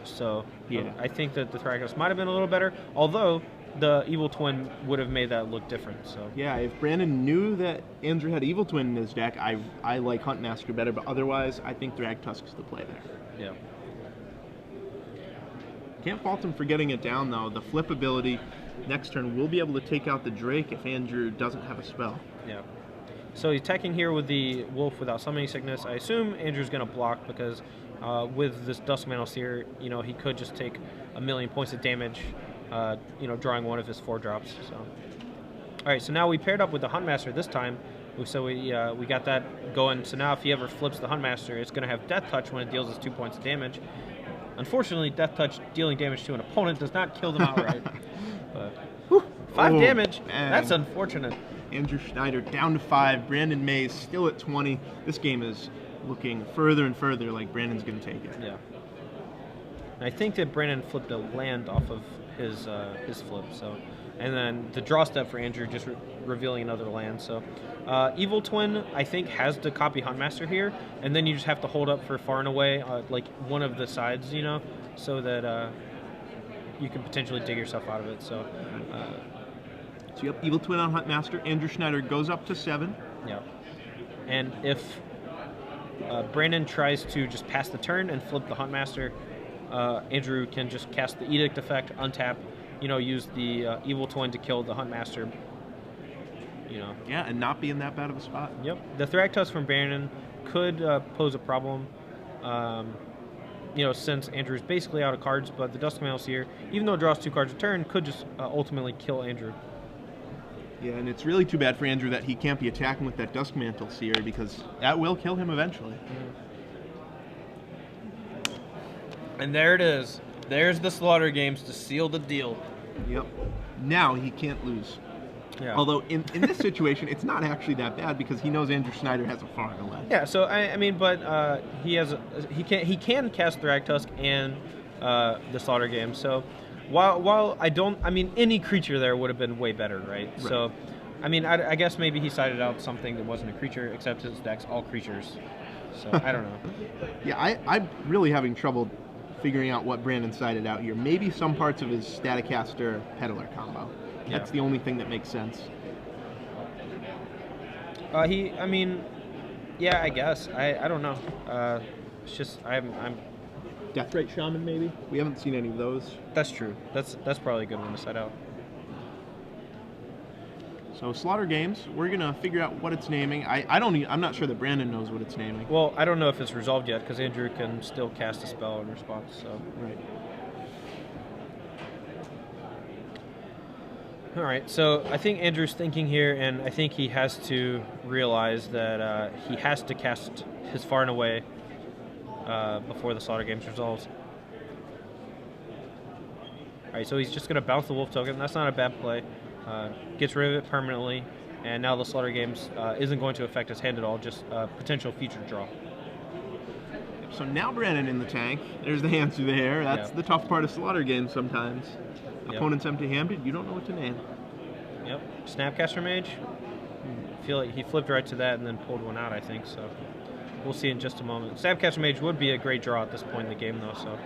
S1: So yeah, I think that the Thragtusk might have been a little better, although the Evil Twin would have made that look different. So
S2: yeah, if Brannon knew that Andrew had Evil Twin in his deck, I like Huntmaster better, but otherwise, I think Thragtusk's the play there.
S1: Yeah.
S2: Can't fault him for getting it down, though. The flip ability next turn will be able to take out the Drake if Andrew doesn't have a spell.
S1: Yeah. So he's attacking here with the Wolf without Summoning Sickness. I assume Andrew's going to block because with this Duskmantle Seer, he could just take 1,000,000 points of damage, drawing one of his 4 drops. So, all right. So now we paired up with the Huntmaster this time. So we got that going. So now if he ever flips the Huntmaster, it's going to have Death Touch when it deals us 2 points of damage. Unfortunately, Death Touch dealing damage to an opponent does not kill them outright. But 5 damage.
S2: Man.
S1: That's unfortunate.
S2: Andrew Schneider down to 5. Brandon Mays still at 20. This game is looking further and further like Brandon's going to take it.
S1: Yeah. And I think that Brannon flipped a land off of his flip. So, and then the draw step for Andrew just revealing another land. So, Evil Twin I think has to copy Huntmaster here, and then you just have to hold up for Far and Away, like one of the sides, so that you can potentially dig yourself out of it. So.
S2: So you have Evil Twin on Huntmaster. Andrew Schneider goes up to 7.
S1: Yeah. And if Brannon tries to just pass the turn and flip the Huntmaster, Andrew can just cast the Edict effect, untap, use the Evil Twin to kill the Huntmaster.
S2: Yeah, and not be in that bad of a spot.
S1: Yep. The Thragtusk from Brannon could pose a problem, since Andrew's basically out of cards, but the Duskmantle Seer, even though it draws 2 cards a turn, could just ultimately kill Andrew.
S2: Yeah, and it's really too bad for Andrew that he can't be attacking with that Duskmantle Seer, because that will kill him eventually.
S1: And there it is. There's the Slaughter Games to seal the deal.
S2: Yep. Now he can't lose.
S1: Yeah.
S2: Although in this situation, it's not actually that bad because he knows Andrew Schneider has a Far and Away.
S1: Yeah. So but he can cast Thragtusk and the Slaughter Game. So while any creature there would have been way better, right? So, I guess maybe he sided out something that wasn't a creature, except his deck's all creatures. So I don't know.
S2: Yeah, I'm really having trouble figuring out what Brannon sided out here. Maybe some parts of his Staticaster Peddler combo. That's the only thing that makes sense.
S1: I mean, yeah, I guess. I don't know. It's just I'm.
S2: Deathrite Shaman, maybe? We haven't seen any of those.
S1: That's true. That's probably a good one to set out.
S2: So Slaughter Games, we're gonna figure out what it's naming. I'm not sure that Brannon knows what it's naming.
S1: Well, I don't know if it's resolved yet because Andrew can still cast a spell in response. So
S2: right.
S1: All right. So I think Andrew's thinking here, and I think he has to realize that he has to cast his Far and Away before the Slaughter Games resolves. All right. So he's just gonna bounce the Wolf token. That's not a bad play. Gets rid of it permanently, and now the Slaughter Games isn't going to affect his hand at all, just potential future draw.
S2: So now Brannon in the tank. There's the answer there. That's the tough part of Slaughter Games sometimes. Opponent's empty-handed, you don't know what to name.
S1: Yep. Snapcaster Mage. I feel like he flipped right to that and then pulled one out, I think, so we'll see in just a moment. Snapcaster Mage would be a great draw at this point in the game, though, so...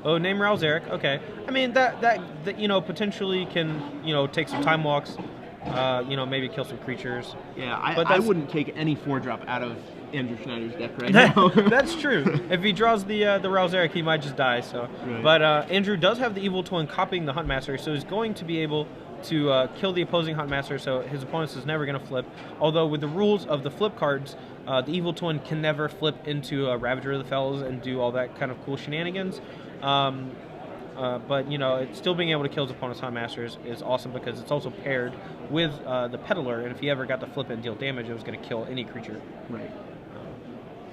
S1: Oh, name Ralzeric. Okay. I mean, that you know, potentially can, you know, take some time walks, you know, maybe kill some creatures.
S2: Yeah, I wouldn't take any 4-drop out of Andrew Schneider's deck right now.
S1: That's true. If he draws the Ralzeric, he might just die, so. Right. But Andrew does have the Evil Twin copying the Huntmaster, so he's going to be able to kill the opposing Huntmaster, so his opponent is never going to flip. Although with the rules of the flip cards, the Evil Twin can never flip into a Ravager of the Fells and do all that kind of cool shenanigans. But, you know, it's still being able to kill his opponent's Huntmasters is awesome because it's also paired with the Peddler, and if he ever got to flip it and deal damage, it was going to kill any creature.
S2: Right.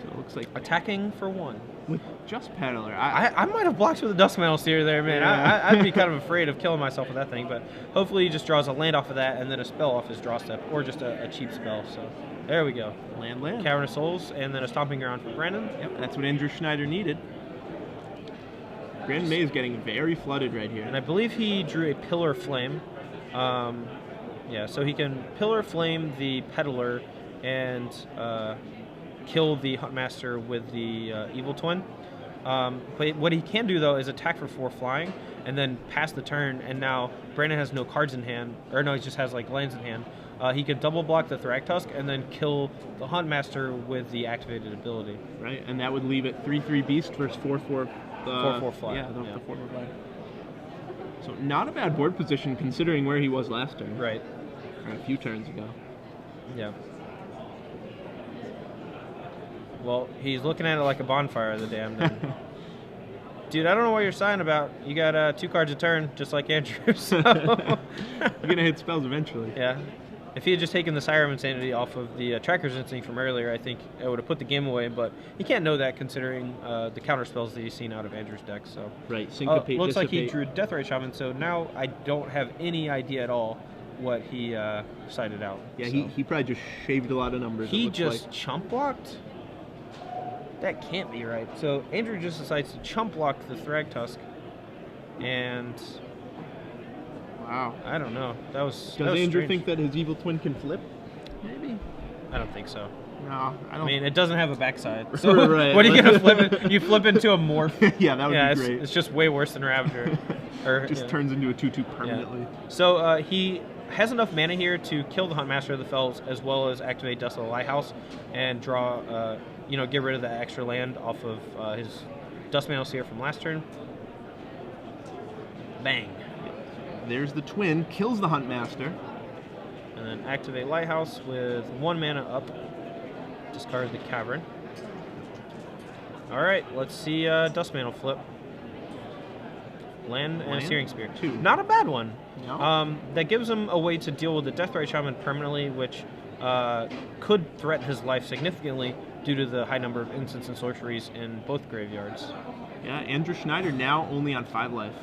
S2: So it looks like...
S1: Attacking for 1.
S2: With just Peddler.
S1: I might have blocked with a Duskmantle Seer there, man. Yeah. I'd be kind of afraid of killing myself with that thing, but hopefully he just draws a land off of that and then a spell off his draw step, or just a cheap spell, so... There we go.
S2: Land.
S1: Cavern of Souls, and then a Stomping Ground for Brannon.
S2: Yep, that's what Andrew Schneider needed. Brannon May is getting very flooded right here.
S1: And I believe he drew a Pillar Flame. Yeah, so he can Pillar Flame the Peddler and kill the Huntmaster with the Evil Twin. But what he can do, though, is attack for 4 flying and then pass the turn, and now Brannon has no cards in hand. Or no, he just has, like, lands in hand. He can double block the Thragtusk and then kill the Huntmaster with the activated ability.
S2: Right, and that would leave it 3/3 Beast versus 4/4
S1: 4/4 fly.
S2: Yeah, the 4/4 fly. So not a bad board position considering where he was last turn.
S1: Right.
S2: Or a few turns ago.
S1: Yeah. Well, he's looking at it like a bonfire, the damn thing. Dude, I don't know what you're sighing about. You got 2 cards a turn, just like Andrew. So.
S2: You're gonna hit spells eventually.
S1: Yeah. If he had just taken the Siren Insanity off of the Tracker's Instinct from earlier, I think it would have put the game away, but he can't know that considering the counter spells that he's seen out of Andrew's deck. So
S2: right, Syncopate,
S1: looks
S2: Dissipate.
S1: like he drew Deathrite Shaman, so now I don't have any idea at all what he cited out.
S2: Yeah,
S1: so.
S2: he probably just shaved a lot of numbers.
S1: He just chump blocked? That can't be right. So Andrew just decides to chump block the Thragtusk, and...
S2: Wow.
S1: I don't know.
S2: Does
S1: Andrew
S2: strange. Think that his Evil Twin can flip? Maybe.
S1: I don't think so.
S2: No, I don't.
S1: I mean, it doesn't have a backside. So
S2: right.
S1: What are you gonna flip it? You flip into a morph.
S2: Yeah, that would be great.
S1: It's just way worse than Ravager. Or
S2: just turns into a 2/2 permanently.
S1: Yeah. So he has enough mana here to kill the Huntmaster of the Fells, as well as activate Dust of the Lighthouse and draw, you know, get rid of that extra land off of his Duskmantle Seer from last turn. Bang.
S2: There's the twin, kills the Huntmaster.
S1: And then activate Lighthouse with 1 mana up. Discard the Cavern. Alright, let's see Duskmantle flip. Land and a Searing Spear.
S2: 2.
S1: Not a bad one.
S2: No.
S1: That gives him a way to deal with the Deathrite Shaman permanently, which could threaten his life significantly due to the high number of instants and sorceries in both graveyards.
S2: Yeah, Andrew Schneider now only on 5 life.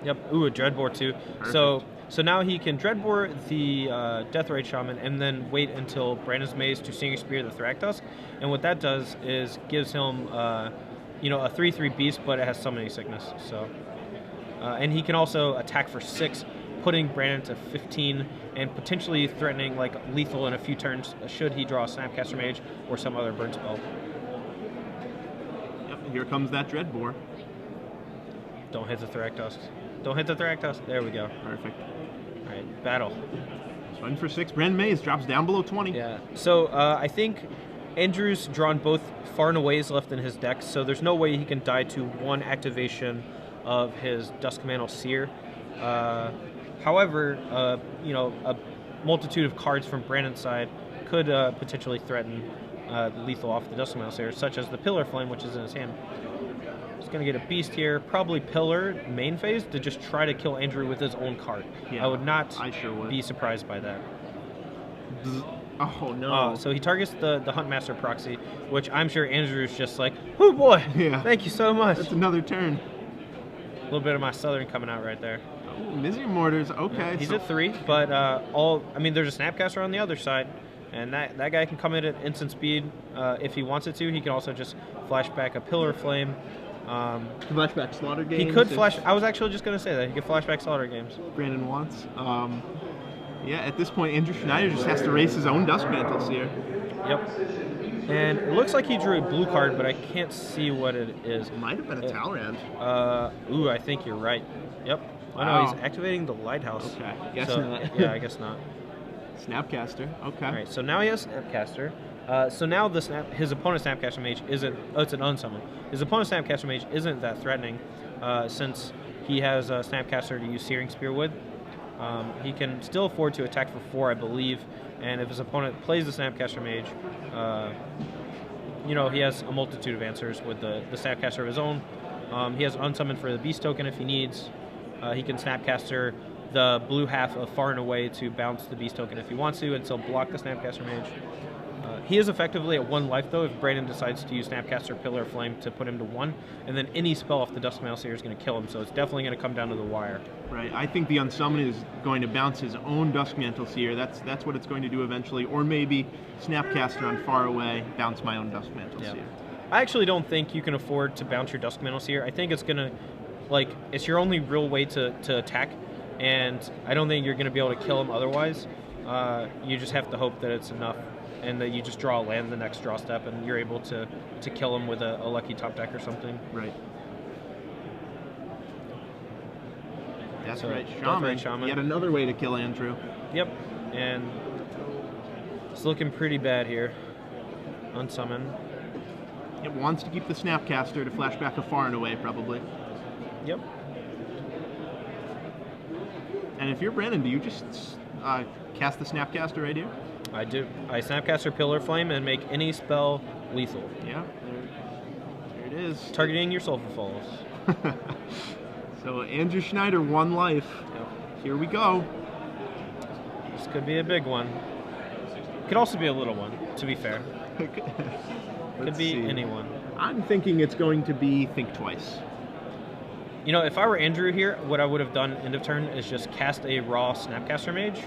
S1: Yep. Ooh, a Dreadbore too.
S2: Perfect.
S1: So now he can Dreadbore the Deathrite Shaman and then wait until Brandon's Maze to Searing Spear the Thragtusk. And what that does is gives him, you know, a 3/3 beast, but it has Summoning Sickness. So, and he can also attack for 6, putting Brannon to 15 and potentially threatening like lethal in a few turns should he draw a Snapcaster Mage or some other burn spell.
S2: here comes that Dreadbore.
S1: Don't hit the Thragtusk. Don't hit the Thragtusk. There we go.
S2: Perfect.
S1: All right, battle.
S2: Swing for 6. Brannon Mays drops down below 20.
S1: Yeah. So I think Andrew's drawn both Far and Aways left in his deck, so there's no way he can die to one activation of his Duskmantle Seer. However, you know, a multitude of cards from Brannon's side could potentially threaten lethal off the Duskmantle Seer, such as the Pillar Flame, which is in his hand. He's going to get a Beast here, probably Pillar main phase to just try to kill Andrew with his own card.
S2: Yeah,
S1: I would not
S2: would.
S1: be surprised by that.
S2: Oh, no.
S1: So he targets the Huntmaster proxy, which I'm sure Andrew's just like, oh boy,
S2: yeah.
S1: Thank you so much.
S2: That's another turn.
S1: A little bit of my Southern coming out right there.
S2: Oh, Misery Mortars, okay.
S1: Yeah, he's at 3, but I mean, there's a Snapcaster on the other side, and that guy can come in at instant speed if he wants it to. He can also just flash back a Pillar Flame.
S2: Flashback Slaughter Games.
S1: He could flash. I was actually just going to say that. He could flashback Slaughter Games.
S2: Brannon wants. Yeah, at this point, Andrew Schneider just has to race his own Duskmantle Seer.
S1: Yep. And it looks like he drew a blue card, but I can't see what it is.
S2: It might have been a Talrand.
S1: Ooh, I think you're right. Yep.
S2: Wow.
S1: Oh, no, he's activating the Lighthouse.
S2: Okay, guess
S1: so,
S2: not.
S1: Yeah, I guess not.
S2: Snapcaster, okay.
S1: All right, so now he has Snapcaster. So now his opponent's Snapcaster Mage isn't... Oh, it's an unsummon. His opponent's Snapcaster Mage isn't that threatening since he has a Snapcaster to use Searing Spear with. He can still afford to attack for 4, I believe, and if his opponent plays the Snapcaster Mage, you know, he has a multitude of answers with the Snapcaster of his own. He has Unsummon for the Beast token if he needs. He can Snapcaster the blue half of Far and Away to bounce the Beast token if he wants to, and still block the Snapcaster Mage. He is effectively at 1 life, though, if Brannon decides to use Snapcaster Pillar Flame to put him to 1, and then any spell off the Duskmantle Seer is going to kill him, so it's definitely going to come down to the wire.
S2: Right, I think the Unsummon is going to bounce his own Duskmantle Seer. That's what it's going to do eventually, or maybe Snapcaster on Far Away, bounce my own Duskmantle Seer.
S1: I actually don't think you can afford to bounce your Duskmantle Seer. I think it's going to, like, it's your only real way to attack, and I don't think you're going to be able to kill him otherwise. You just have to hope that it's enough, and that you just draw a land the next draw step, and you're able to kill him with a lucky top deck or something.
S2: Right. That's
S1: So,
S2: right,
S1: Death Ray Shaman.
S2: Yet another way to kill Andrew.
S1: Yep, and it's looking pretty bad here. Unsummon.
S2: It wants to keep the Snapcaster to flash back a Far and Away, probably.
S1: Yep.
S2: And if you're Brannon, do you just cast the Snapcaster right here?
S1: I do. I Snapcaster Pillar Flame and make any spell lethal.
S2: Yeah, there it is.
S1: Targeting your Sulfur Falls.
S2: So Andrew Schneider, 1 life.
S1: Yep.
S2: Here we go.
S1: This could be a big one. Could also be a little one, to be fair. Could be anyone.
S2: I'm thinking it's going to be Think Twice.
S1: You know, if I were Andrew here, what I would have done end of turn is just cast a raw Snapcaster Mage,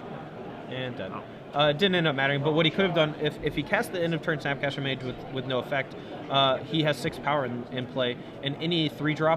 S1: and dead. It didn't end up mattering, but what he could have done, if he cast the end of turn Snapcaster Mage with no effect, he has 6 power in play, and any 3-drop